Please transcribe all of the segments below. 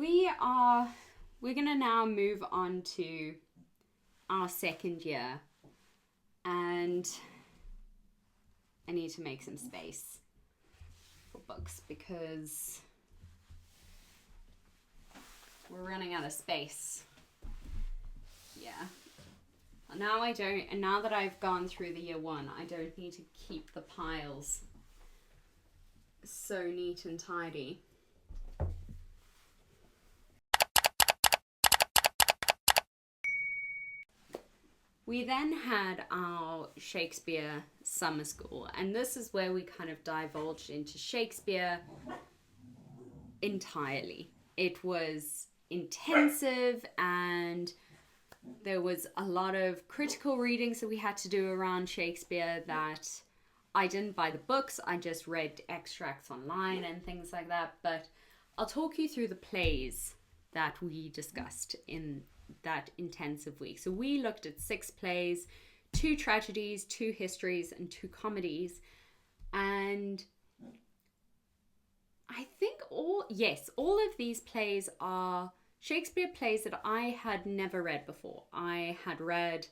we're gonna now move on to our second year, and I need to make some space for books because we're running out of space. Yeah. Now now that I've gone through the year one, I don't need to keep the piles so neat and tidy. We then had our Shakespeare summer school, and this is where we kind of divulged into Shakespeare entirely. It was intensive, and there was a lot of critical readings that we had to do around Shakespeare that I didn't buy the books, I just read extracts online and things like that. But I'll talk you through the plays that we discussed in that intensive week. So we looked at 6 plays, 2 tragedies, 2 histories, and 2 comedies. And I think all of these plays are Shakespeare plays that I had never read before. I had read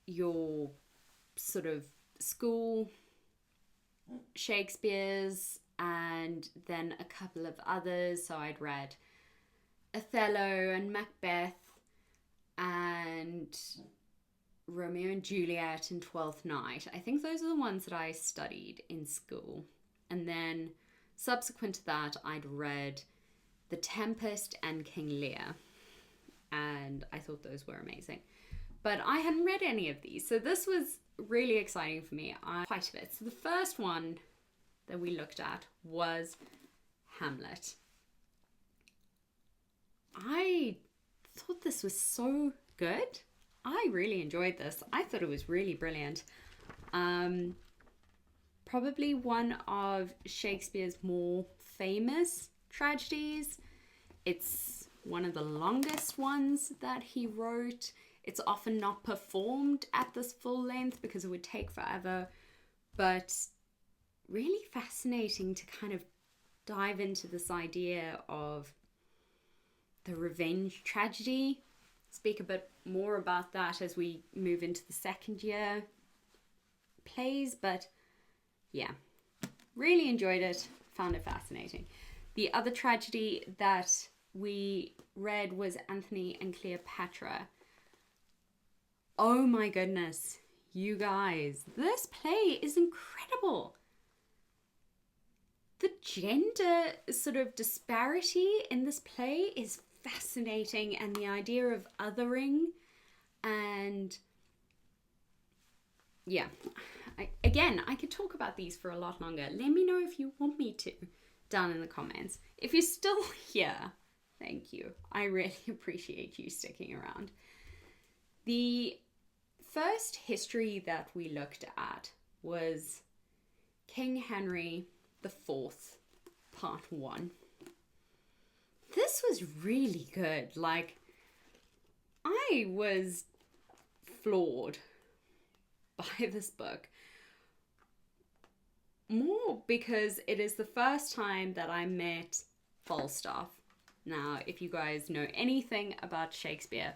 your sort of school Shakespeare's and then a couple of others. So I'd read Othello and Macbeth and Romeo and Juliet and Twelfth Night. I think those are the ones that I studied in school. And then subsequent to that, I'd read The Tempest and King Lear. And I thought those were amazing. But I hadn't read any of these. So this was really exciting for me. Quite a bit. So the first one that we looked at was Hamlet. I thought this was so good. I really enjoyed this. I thought it was really brilliant. Probably one of Shakespeare's more famous tragedies. It's one of the longest ones that he wrote. It's often not performed at this full length because it would take forever, but really fascinating to kind of dive into this idea of the revenge tragedy. Speak a bit more about that as we move into the second year plays, but yeah, really enjoyed it, found it fascinating. The other tragedy that we read was Antony and Cleopatra. Oh my goodness, you guys, this play is incredible. The gender sort of disparity in this play is fascinating, and the idea of othering, and yeah, I could talk about these for a lot longer. Let me know if you want me to down in the comments. If you're still here, thank you. I really appreciate you sticking around. The first history that we looked at was King Henry IV, part 1. This was really good. Like, I was floored by this book. More because it is the first time that I met Falstaff. Now, if you guys know anything about Shakespeare,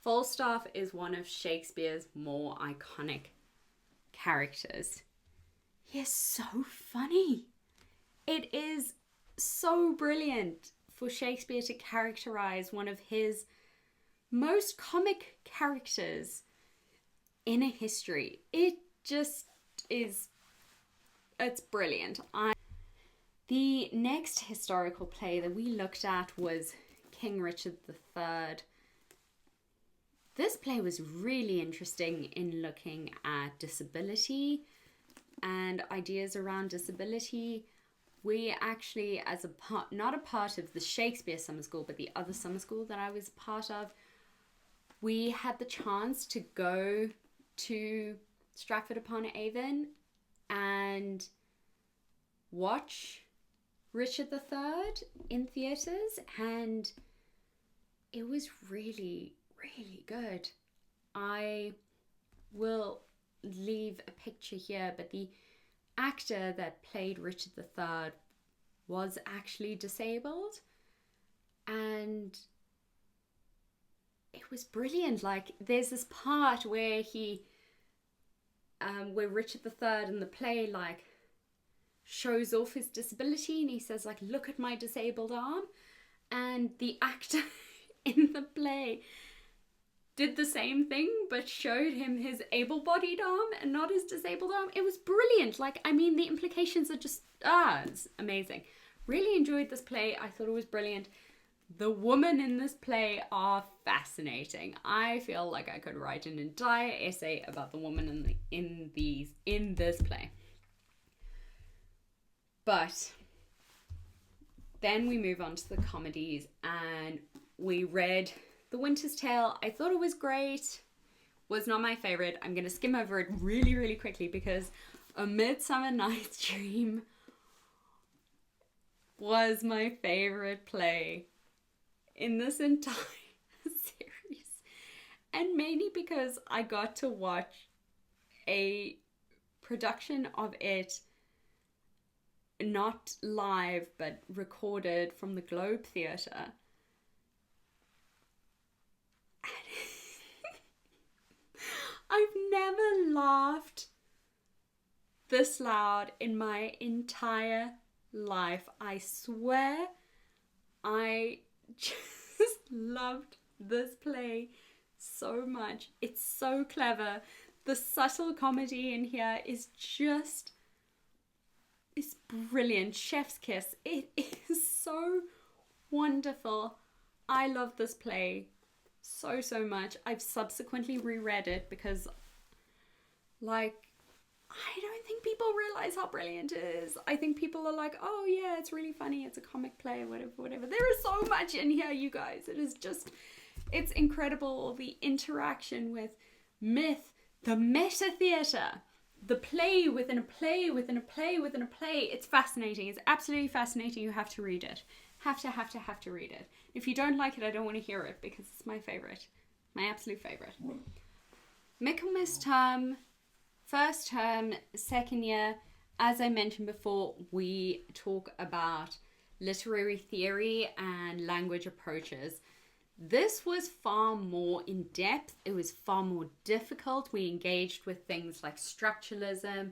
Falstaff is one of Shakespeare's more iconic characters. He is so funny. It is so brilliant for Shakespeare to characterize one of his most comic characters in a history. It just is, it's brilliant. The next historical play that we looked at was King Richard III. This play was really interesting in looking at disability and ideas around disability. We actually, as a part, not a part of the Shakespeare summer school, but the other summer school that I was a part of, we had the chance to go to Stratford-upon-Avon and watch Richard III in theatres, and it was really, really good. I will leave a picture here, but the actor that played Richard III was actually disabled, And it was brilliant. Like, there's this part where where Richard III in the play, like, shows off his disability, and he says, like, look at my disabled arm. And the actor in the play did the same thing, but showed him his able-bodied arm and not his disabled arm. It was brilliant. Like, I mean, the implications are just, it's amazing. Really enjoyed this play. I thought it was brilliant. The women in this play are fascinating. I feel like I could write an entire essay about the woman in this play. But then we move on to the comedies, and we read The Winter's Tale. I thought it was great. Was not my favorite. I'm going to skim over it really, really quickly because A Midsummer Night's Dream was my favorite play in this entire series. And mainly because I got to watch a production of it, not live, but recorded from the Globe Theatre. I've never laughed this loud in my entire life. I swear, I just loved this play so much. It's so clever. The subtle comedy in here is just, it's brilliant. Chef's kiss. It is so wonderful. I love this play so, so much. I've subsequently reread it because, like, I don't think people realize how brilliant it is. I think people are like, oh yeah, it's really funny, it's a comic play, whatever. There is so much in here, you guys. It is just, it's incredible. The interaction with myth, the meta theatre, the play within a play within a play within a play. It's fascinating. It's absolutely fascinating. You have to read it. Have to read it. If you don't like it, I don't want to hear it because it's my favorite. My absolute favorite. Michaelmas term, first term, second year. As I mentioned before, we talk about literary theory and language approaches. This was far more in depth. It was far more difficult. We engaged with things like structuralism,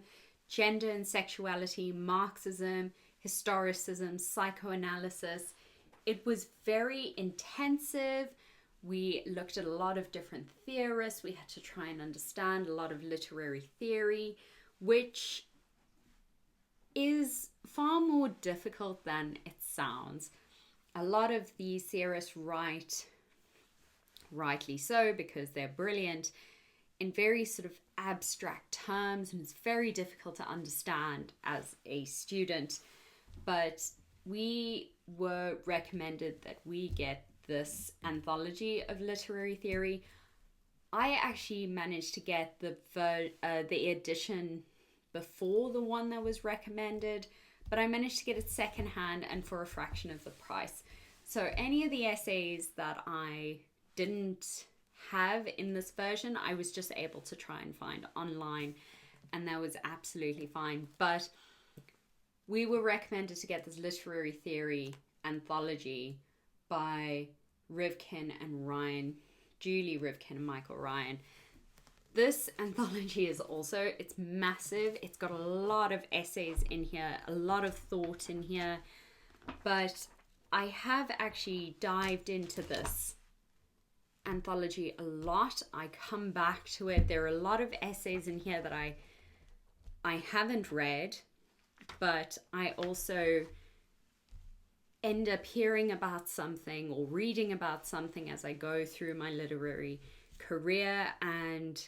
gender and sexuality, Marxism, historicism, psychoanalysis. It was very intensive. We looked at a lot of different theorists. We had to try and understand a lot of literary theory, which is far more difficult than it sounds. A lot of these theorists write, rightly so, because they're brilliant, in very sort of abstract terms, and it's very difficult to understand as a student. But we were recommended that we get this anthology of literary theory. I actually managed to get the edition before the one that was recommended, but I managed to get it secondhand and for a fraction of the price. So any of the essays that I didn't have in this version, I was just able to try and find online, and that was absolutely fine. But we were recommended to get this literary theory anthology by Rivkin and Ryan, Julie Rivkin and Michael Ryan. This anthology is also, it's massive. It's got a lot of essays in here, a lot of thought in here, but I have actually dived into this anthology a lot. I come back to it. There are a lot of essays in here that I haven't read, but I also end up hearing about something or reading about something as I go through my literary career, and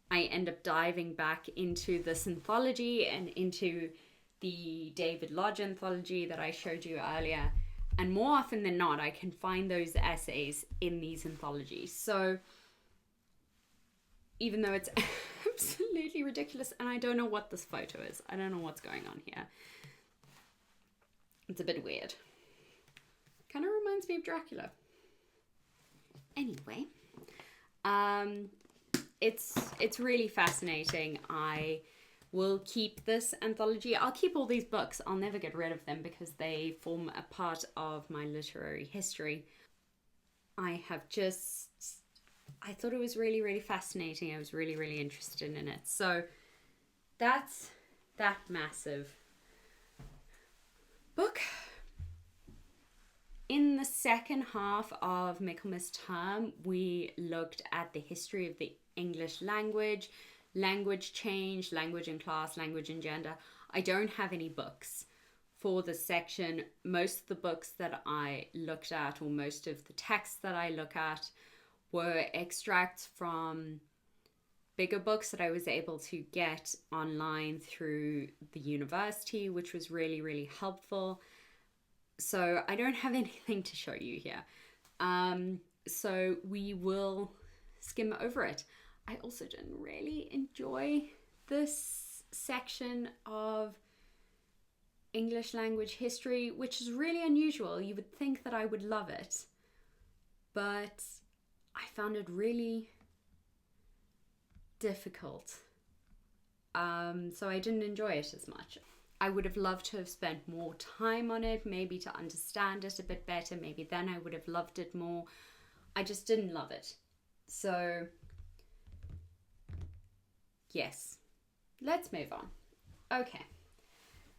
I end up diving back into this anthology and into the David Lodge anthology that I showed you earlier. And more often than not, I can find those essays in these anthologies. So even though it's absolutely ridiculous, and I don't know what this photo is, I don't know what's going on here. It's a bit weird. Kind of reminds me of Dracula. Anyway, it's really fascinating. I will keep this anthology. I'll keep all these books. I'll never get rid of them because they form a part of my literary history. I thought it was really, really fascinating. I was really, really interested in it. So that's that massive book. In the second half of Michaelmas term, we looked at the history of the English language, language change, language and class, language and gender. I don't have any books for this section. Most of the books that I looked at, or most of the texts that I look at, were extracts from bigger books that I was able to get online through the university, which was really, really helpful. So I don't have anything to show you here. So we will skim over it. I also didn't really enjoy this section of English language history, which is really unusual. You would think that I would love it, but I found it really difficult. So I didn't enjoy it as much. I would have loved to have spent more time on it, maybe to understand it a bit better. Maybe then I would have loved it more. I just didn't love it. So, yes, let's move on. Okay,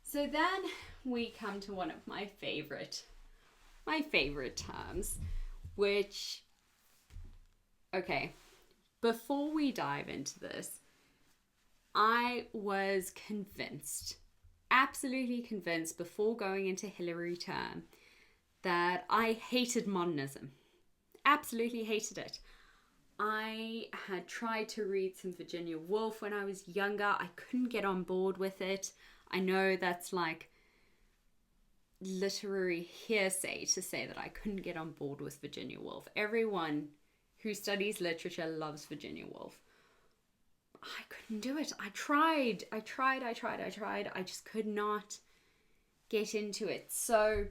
so then we come to one of my favorite terms, which, okay, before we dive into this, I was convinced, absolutely convinced before going into Hilary term, that I hated modernism. Absolutely hated it. I had tried to read some Virginia Woolf when I was younger. I couldn't get on board with it. I know that's like literary hearsay to say that I couldn't get on board with Virginia Woolf. Everyone who studies literature loves Virginia Woolf. I couldn't do it. I tried. I just could not get into it. So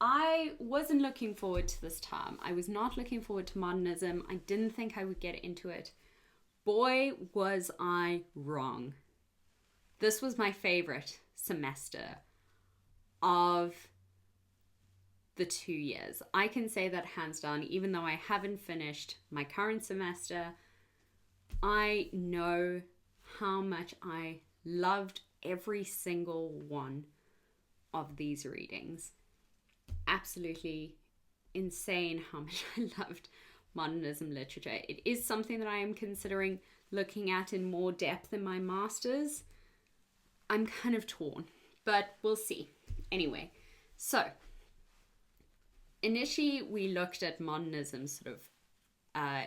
I wasn't looking forward to this term. I was not looking forward to modernism. I didn't think I would get into it. Boy, was I wrong. This was my favorite semester of the 2 years. I can say that hands down, even though I haven't finished my current semester. I know how much I loved every single one of these readings. Absolutely insane how much I loved modernism literature. It is something that I am considering looking at in more depth in my master's. I'm kind of torn, but we'll see. Anyway, so initially we looked at modernism sort of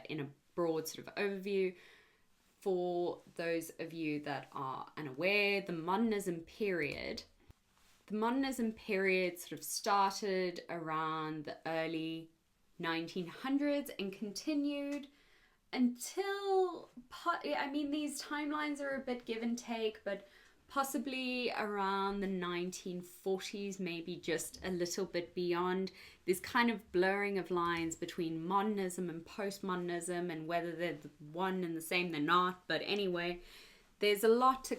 in a broad sort of overview. For those of you that are unaware, the modernism period sort of started around the early 1900s and continued until, I mean, these timelines are a bit give and take, but possibly around the 1940s, maybe just a little bit beyond. This kind of blurring of lines between modernism and postmodernism, and whether they're one and the same, they're not. But anyway, there's a lot to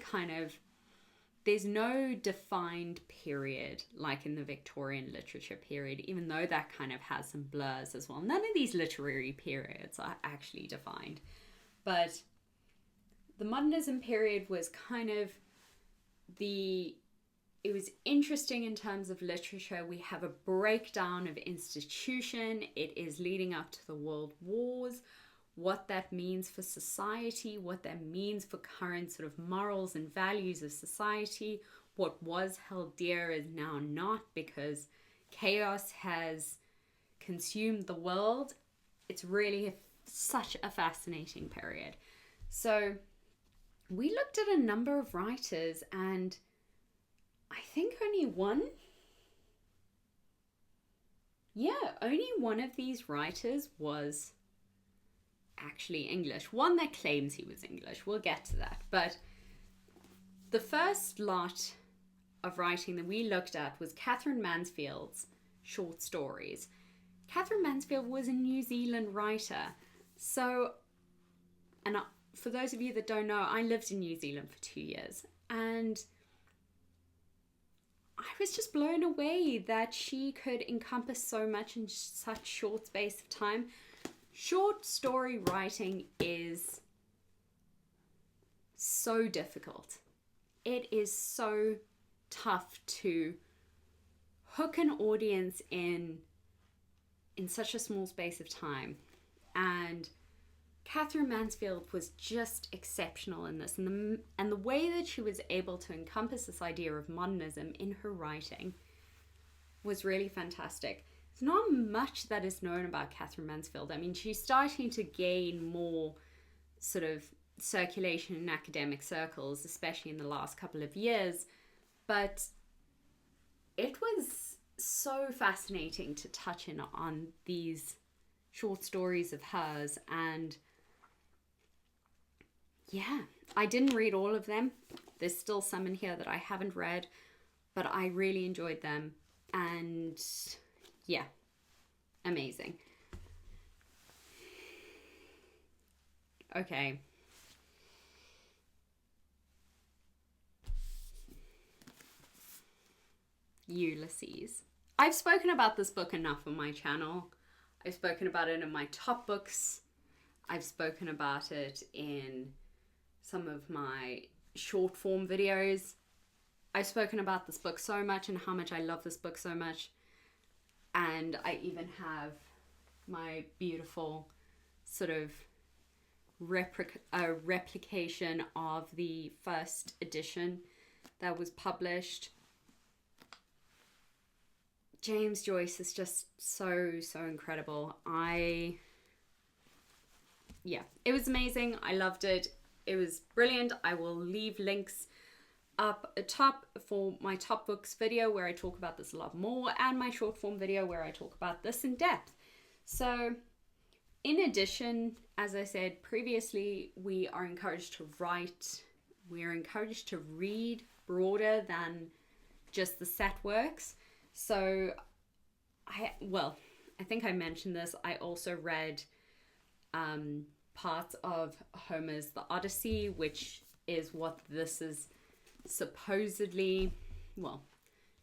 there's no defined period like in the Victorian literature period, even though that kind of has some blurs as well. None of these literary periods are actually defined. But the modernism period was kind of it was interesting in terms of literature. We have a breakdown of institution. It is leading up to the world wars, what that means for society, what that means for current sort of morals and values of society. What was held dear is now not, because chaos has consumed the world. It's really such a fascinating period. So we looked at a number of writers, and I think only one of these writers was actually English. One that claims he was English. We'll get to that. But the first lot of writing that we looked at was Catherine Mansfield's short stories. Catherine Mansfield was a New Zealand writer. So, and for those of you that don't know, I lived in New Zealand for 2 years, and I was just blown away that she could encompass so much in such short space of time. Short story writing is so difficult. It is so tough to hook an audience in such a small space of time. And Catherine Mansfield was just exceptional in this. And the way that she was able to encompass this idea of modernism in her writing was really fantastic. There's not much that is known about Catherine Mansfield. I mean, she's starting to gain more sort of circulation in academic circles, especially in the last couple of years. But it was so fascinating to touch in on these short stories of hers. And yeah, I didn't read all of them. There's still some in here that I haven't read, but I really enjoyed them. And yeah, amazing. Okay. Ulysses. I've spoken about this book enough on my channel. I've spoken about it in my top books. I've spoken about it in some of my short form videos. I've spoken about this book so much and how much I love this book so much. And I even have my beautiful sort of replication of the first edition that was published. James Joyce is just so incredible. Yeah, it was amazing. I loved it. It was brilliant. I will leave links up top for my top books video where I talk about this a lot more, and my short form video where I talk about this in depth. So in addition, as I said previously, we are encouraged to write. We're encouraged to read broader than just the set works. So I think I mentioned this. I also read parts of Homer's The Odyssey, which is what this is supposedly, well,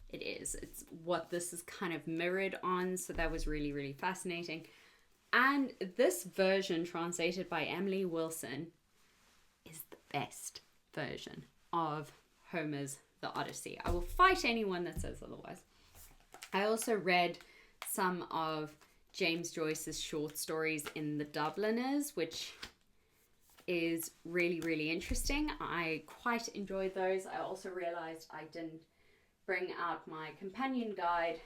it is. It's what this is kind of mirrored on. So that was really fascinating. And this version, translated by Emily Wilson, is the best version of Homer's The Odyssey. I will fight anyone that says otherwise. I also read some of James Joyce's short stories in The Dubliners, which is really interesting. I quite enjoyed those. I also realized I didn't bring out my companion guide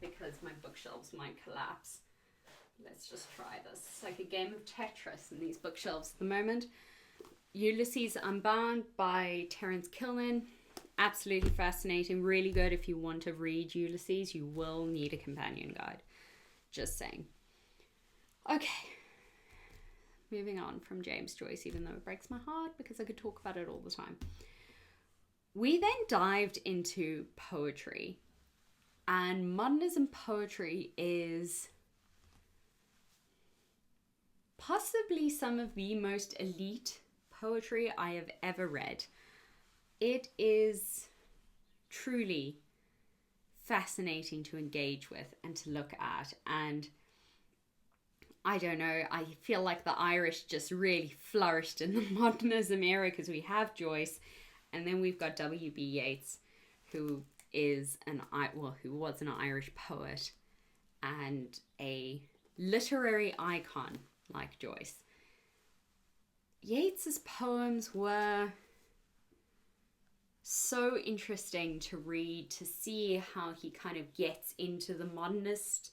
because my bookshelves might collapse. Let's just try this. It's like a game of Tetris in these bookshelves at the moment. Ulysses Unbound by Terence Killian. Absolutely fascinating. Really good if you want to read Ulysses. You will need a companion guide. Just saying. Okay. Moving on from James Joyce, even though it breaks my heart because I could talk about it all the time. We then dived into poetry. And modernism poetry is possibly some of the most elite poetry I have ever read. It is truly fascinating to engage with and to look at. And I don't know, I feel like the Irish just really flourished in the modernism era because we have Joyce, and then we've got W.B. Yeats, who was an Irish poet and a literary icon like Joyce. Yeats's poems were so interesting to read, to see how he kind of gets into the modernist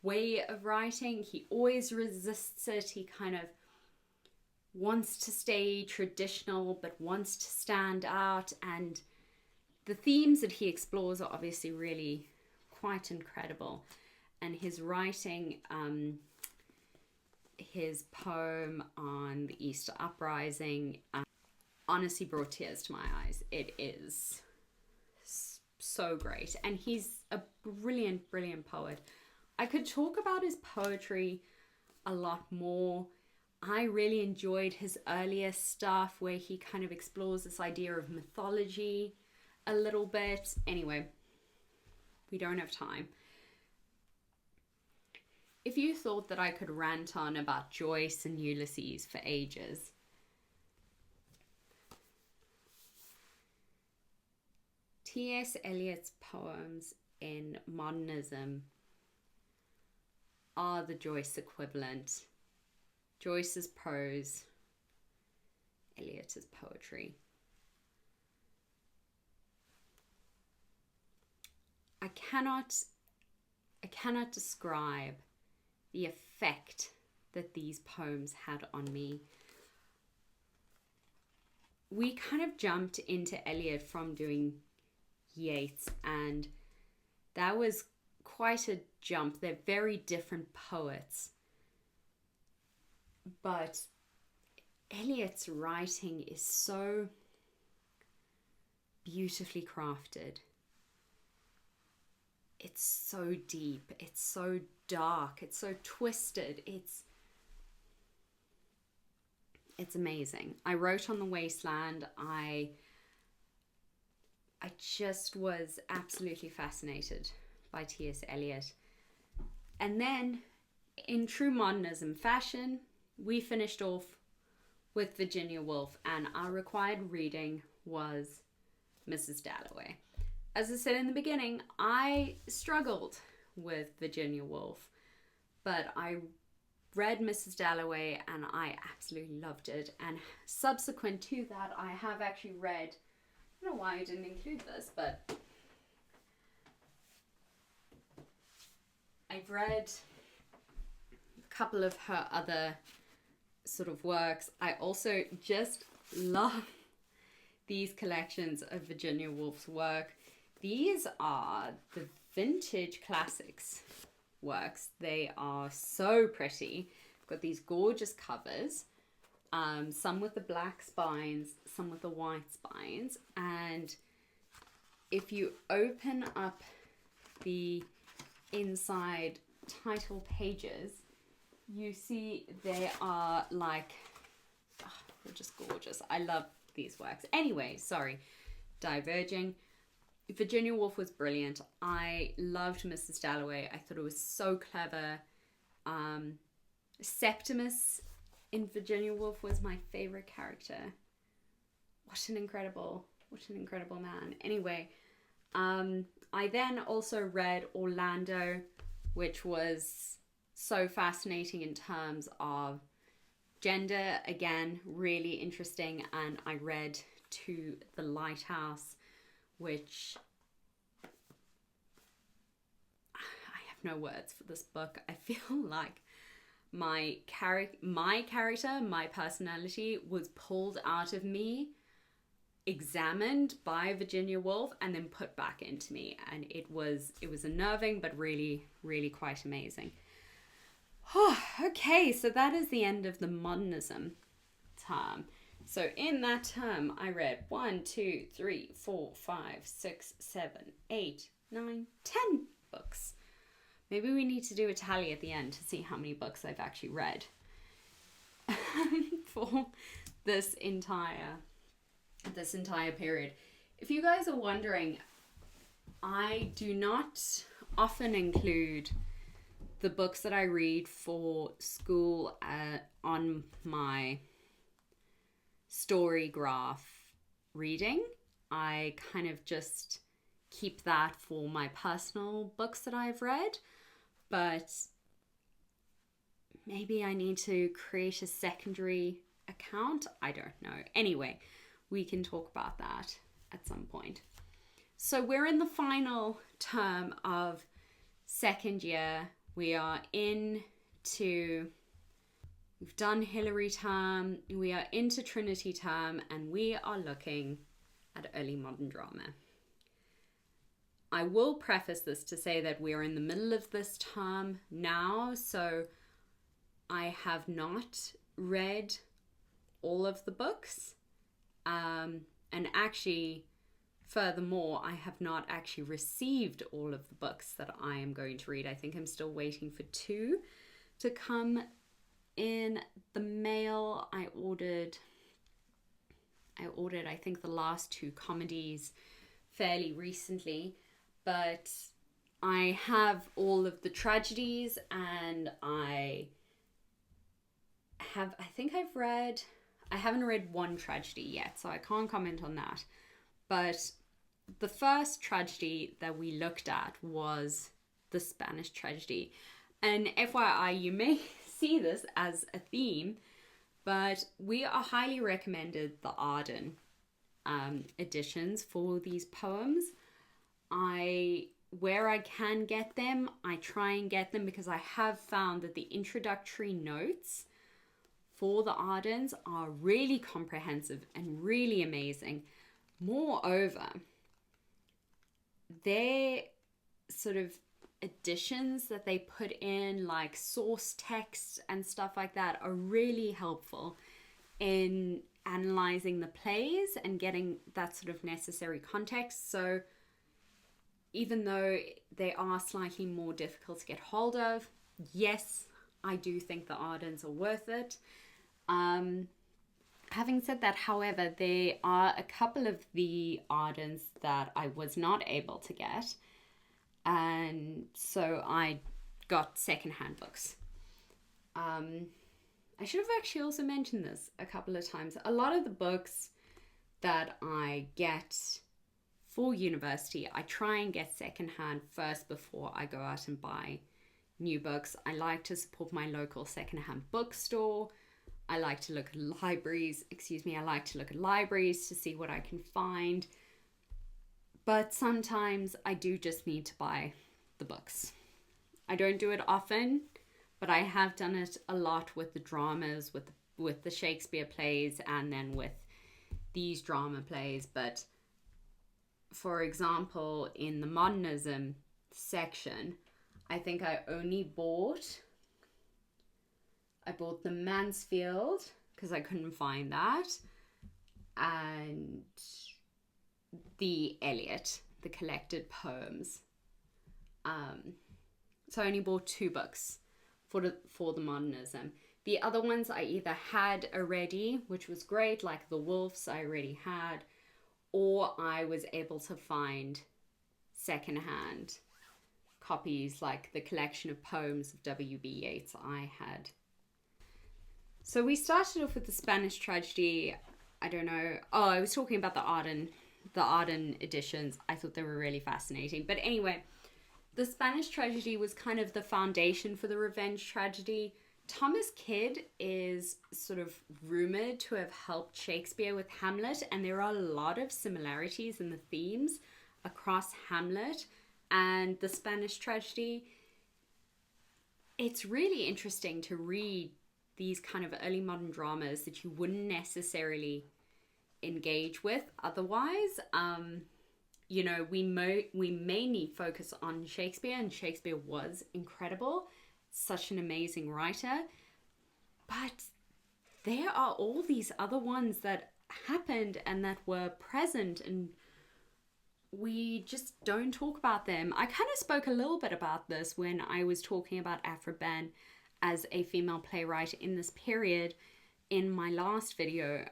way of writing. He always resists it. He kind of wants to stay traditional but wants to stand out, and the themes that he explores are obviously really quite incredible. And his writing, his poem on the Easter Uprising, honestly brought tears to my eyes. It is so great. And he's a brilliant poet. I could talk about his poetry a lot more. I really enjoyed his earlier stuff where he kind of explores this idea of mythology a little bit. Anyway, we don't have time. If you thought that I could rant on about Joyce and Ulysses for ages, T.S. Eliot's poems in Modernism are the Joyce equivalent. Joyce's prose, Eliot's poetry. I cannot describe the effect that these poems had on me. We kind of jumped into Eliot from doing Yeats, and that was quite a jump. They're very different poets, but Eliot's writing is so beautifully crafted. It's so deep, it's so dark, it's so twisted, it's amazing. I wrote on the Wasteland. I just was absolutely fascinated by T.S. Eliot. And then, in true modernism fashion, we finished off with Virginia Woolf, and our required reading was Mrs. Dalloway. As I said in the beginning, I struggled with Virginia Woolf, but I read Mrs. Dalloway and I absolutely loved it. And subsequent to that, I have actually read, I don't know why I didn't include this, but I've read a couple of her other sort of works. I also just love these collections of Virginia Woolf's work. These are the vintage classics works. They are so pretty. Got these gorgeous covers, some with the black spines, some with the white spines. And if you open up the inside title pages, you see they are like, oh, they're just gorgeous. I love these works. Anyway, sorry, diverging. Virginia Woolf was brilliant. I loved Mrs. Dalloway. I thought it was so clever. Septimus in Virginia Woolf was my favorite character. What an incredible man. Anyway, I then also read Orlando, which was so fascinating in terms of gender. Again, really interesting. And I read To the Lighthouse, which I have no words for this book. I feel like my character, my personality was pulled out of me, examined by Virginia Woolf, and then put back into me. And it was unnerving, but really, really quite amazing. Okay, so that is the end of the modernism term. So in that term, I read 1, 2, 3, 4, 5, 6, 7, 8, 9, 10 books. Maybe we need to do a tally at the end to see how many books I've actually read for this entire period. If you guys are wondering, I do not often include the books that I read for school on my StoryGraph reading. I kind of just keep that for my personal books that I've read, but maybe I need to create a secondary account. I don't know. Anyway, we can talk about that at some point. So we're in the final term of second year. We are we've done Hilary term, we are into Trinity term, and we are looking at early modern drama. I will preface this to say that we are in the middle of this term now, so I have not read all of the books. And actually, furthermore, I have not actually received all of the books that I am going to read. I think I'm still waiting for 2 to come in the mail. I ordered I think the last 2 comedies fairly recently, but I have all of the tragedies, and I haven't read one tragedy yet, so I can't comment on that. But the first tragedy that we looked at was the Spanish tragedy. And FYI, you may see this as a theme, but we are highly recommended the Arden editions for these poems. Where I can get them, I try and get them, because I have found that the introductory notes for the Ardens are really comprehensive and really amazing. Moreover, their sort of additions that they put in, like source text and stuff like that, are really helpful in analyzing the plays and getting that sort of necessary context. So even though they are slightly more difficult to get hold of, yes, I do think the Ardens are worth it. Having said that, however, there are a couple of the Ardens that I was not able to get, and so I got secondhand books. I should have actually also mentioned this a couple of times. A lot of the books that I get for university, I try and get secondhand first before I go out and buy new books. I like to support my local secondhand bookstore. I like to look at libraries, to see what I can find. But sometimes I do just need to buy the books. I don't do it often, but I have done it a lot with the dramas, with the Shakespeare plays, and then with these drama plays. But for example, in the Modernism section, I think I bought the Mansfield, because I couldn't find that, and the Eliot, the collected poems. So I only bought 2 books for the Modernism. The other ones I either had already, which was great, like the Wolves I already had, or I was able to find secondhand copies, like the collection of poems of W.B. Yeats I had. So we started off with the Spanish tragedy. I don't know. Oh, I was talking about the Arden editions. I thought they were really fascinating. But anyway, the Spanish tragedy was kind of the foundation for the revenge tragedy. Thomas Kyd is sort of rumored to have helped Shakespeare with Hamlet, and there are a lot of similarities in the themes across Hamlet and the Spanish tragedy. It's really interesting to read these kind of early modern dramas that you wouldn't necessarily engage with otherwise. You know, we mainly focus on Shakespeare, and Shakespeare was incredible, such an amazing writer, but there are all these other ones that happened and that were present, and we just don't talk about them. I kind of spoke a little bit about this when I was talking about Aphra Behn as a female playwright in this period in my last video,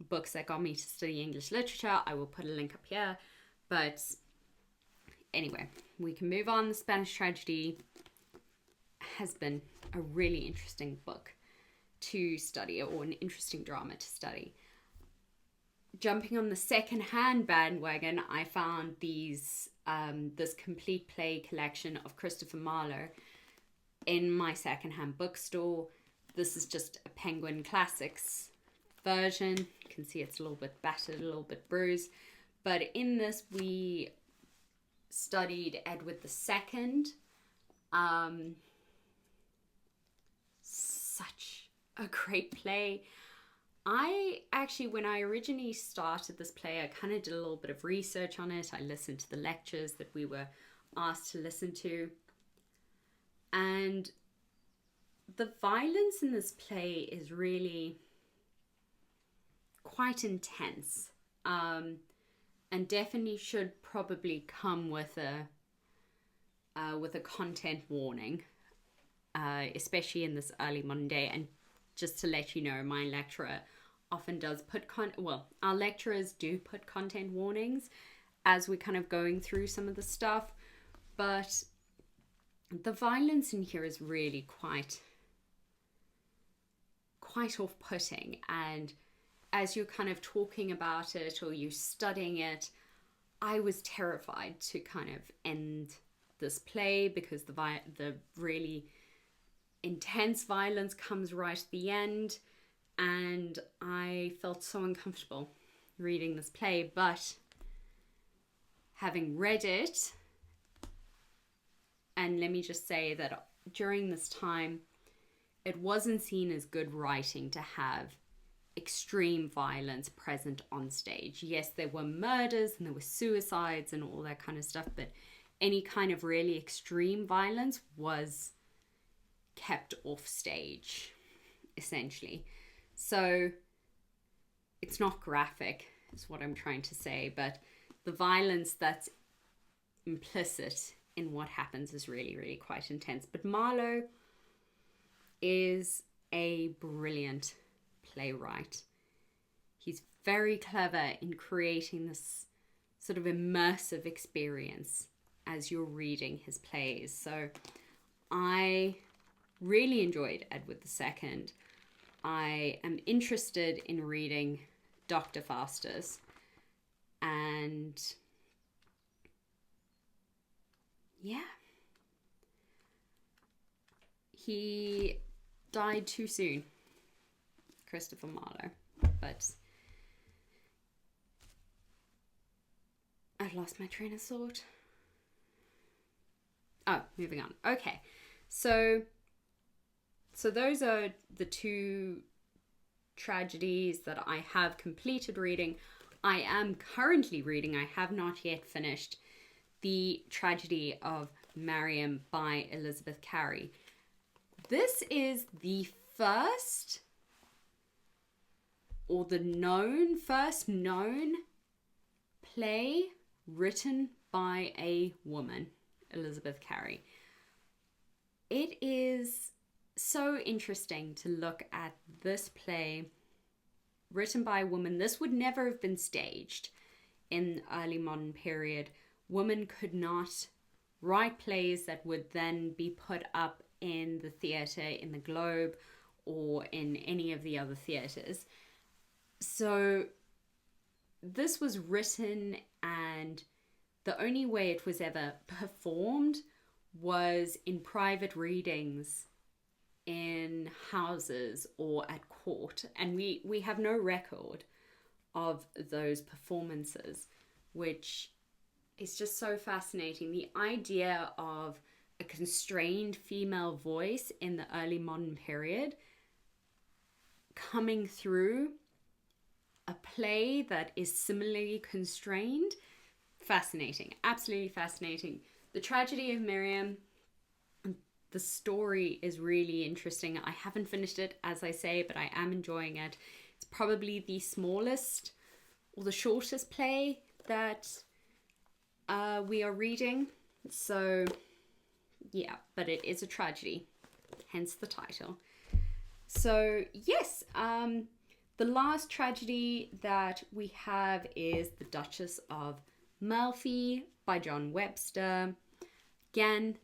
books that got me to study English literature. I will put a link up here. But anyway, we can move on. The Spanish tragedy has been a really interesting book to study, or an interesting drama to study. Jumping on the second-hand bandwagon, I found this complete play collection of Christopher Marlowe in my second-hand bookstore. This is just a Penguin Classics version. You can see it's a little bit battered, a little bit bruised. But in this, we studied Edward II. Such a great play. I actually, when I originally started this play, I kind of did a little bit of research on it. I listened to the lectures that we were asked to listen to. And the violence in this play is really quite intense. And definitely should probably come with a content warning. especially in this early modern day. And just to let you know, my lecturer often does put our lecturers do put content warnings as we're kind of going through some of the stuff, but the violence in here is really quite off-putting. And as you're kind of talking about it or you're studying it, I was terrified to kind of end this play because the really intense violence comes right at the end, and I felt so uncomfortable reading this play. But having read it, and let me just say that during this time, it wasn't seen as good writing to have extreme violence present on stage. Yes, there were murders and there were suicides and all that kind of stuff, but any kind of really extreme violence was kept off stage, essentially. So it's not graphic, is what I'm trying to say, but the violence that's implicit in what happens is really, really quite intense. But Marlowe is a brilliant playwright. He's very clever in creating this sort of immersive experience as you're reading his plays. So I really enjoyed Edward II. I am interested in reading Dr. Faustus, and yeah, he died too soon, Christopher Marlowe, but I've lost my train of thought. Oh, moving on. Okay, so those are the two tragedies that I have completed reading. I am currently reading, I have not yet finished, The Tragedy of Miriam by Elizabeth Cary. This is the first, or the first known play written by a woman, Elizabeth Cary. It is so interesting to look at this play written by a woman. This would never have been staged in the early modern period. Women could not write plays that would then be put up in the theatre, in the Globe, or in any of the other theatres. So this was written, and the only way it was ever performed was in private readings in houses or at court, and we have no record of those performances, which is just so fascinating. The idea of a constrained female voice in the early modern period coming through a play that is similarly constrained, fascinating, absolutely fascinating. The Tragedy of Miriam, the story is really interesting. I haven't finished it, as I say, but I am enjoying it. It's probably the smallest or the shortest play that we are reading. So, yeah, but it is a tragedy, hence the title. So, yes, the last tragedy that we have is The Duchess of Malfi by John Webster. Again,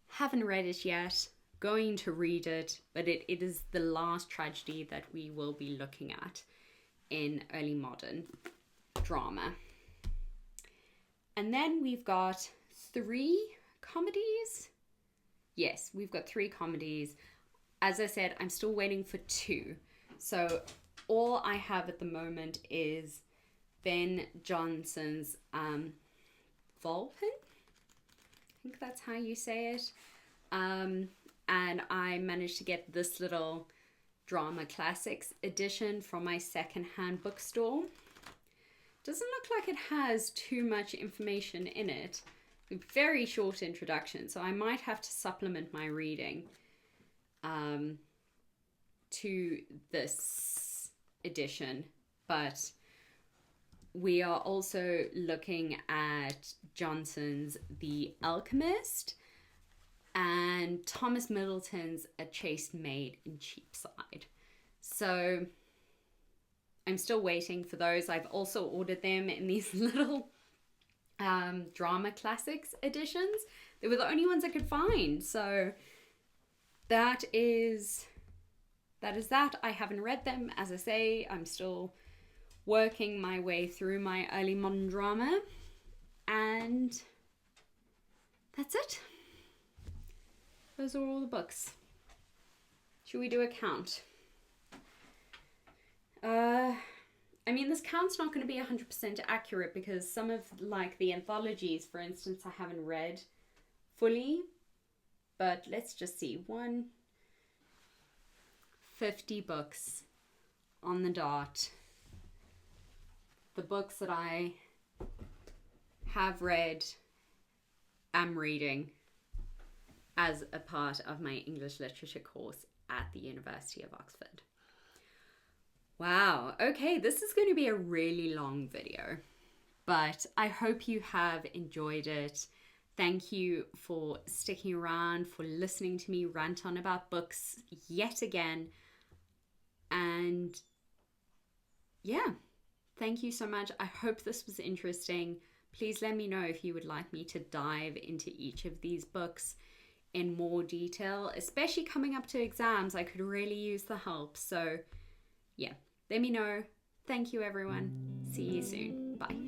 haven't read it yet, going to read it, but it is the last tragedy that we will be looking at in early modern drama. And then we've got 3 comedies. Yes, we've got 3 comedies. As I said, I'm still waiting for 2. So all I have at the moment is Ben Jonson's Volpin. I think that's how you say it. And I managed to get this little Drama Classics edition from my secondhand bookstore. Doesn't look like it has too much information in it. A very short introduction, so I might have to supplement my reading to this edition. But we are also looking at Johnson's The Alchemist. and Thomas Middleton's A Chaste Maid in Cheapside. So I'm still waiting for those. I've also ordered them in these little drama classics editions. They were the only ones I could find. So that is that. I haven't read them. As I say, I'm still working my way through my early modern drama. And that's it. Those are all the books. Should we do a count? I mean, this count's not going to be 100% accurate because some of, like, the anthologies, for instance, I haven't read fully. But let's just see. 50 books on the dot. The books that I have read, am reading as a part of my English literature course at the University of Oxford. Wow, okay, this is going to be a really long video, but I hope you have enjoyed it. Thank you for sticking around, for listening to me rant on about books yet again. And yeah, thank you so much. I hope this was interesting. Please let me know if you would like me to dive into each of these books in more detail, especially coming up to exams. I could really use the help. So yeah, let me know. Thank you, everyone. See you soon. Bye.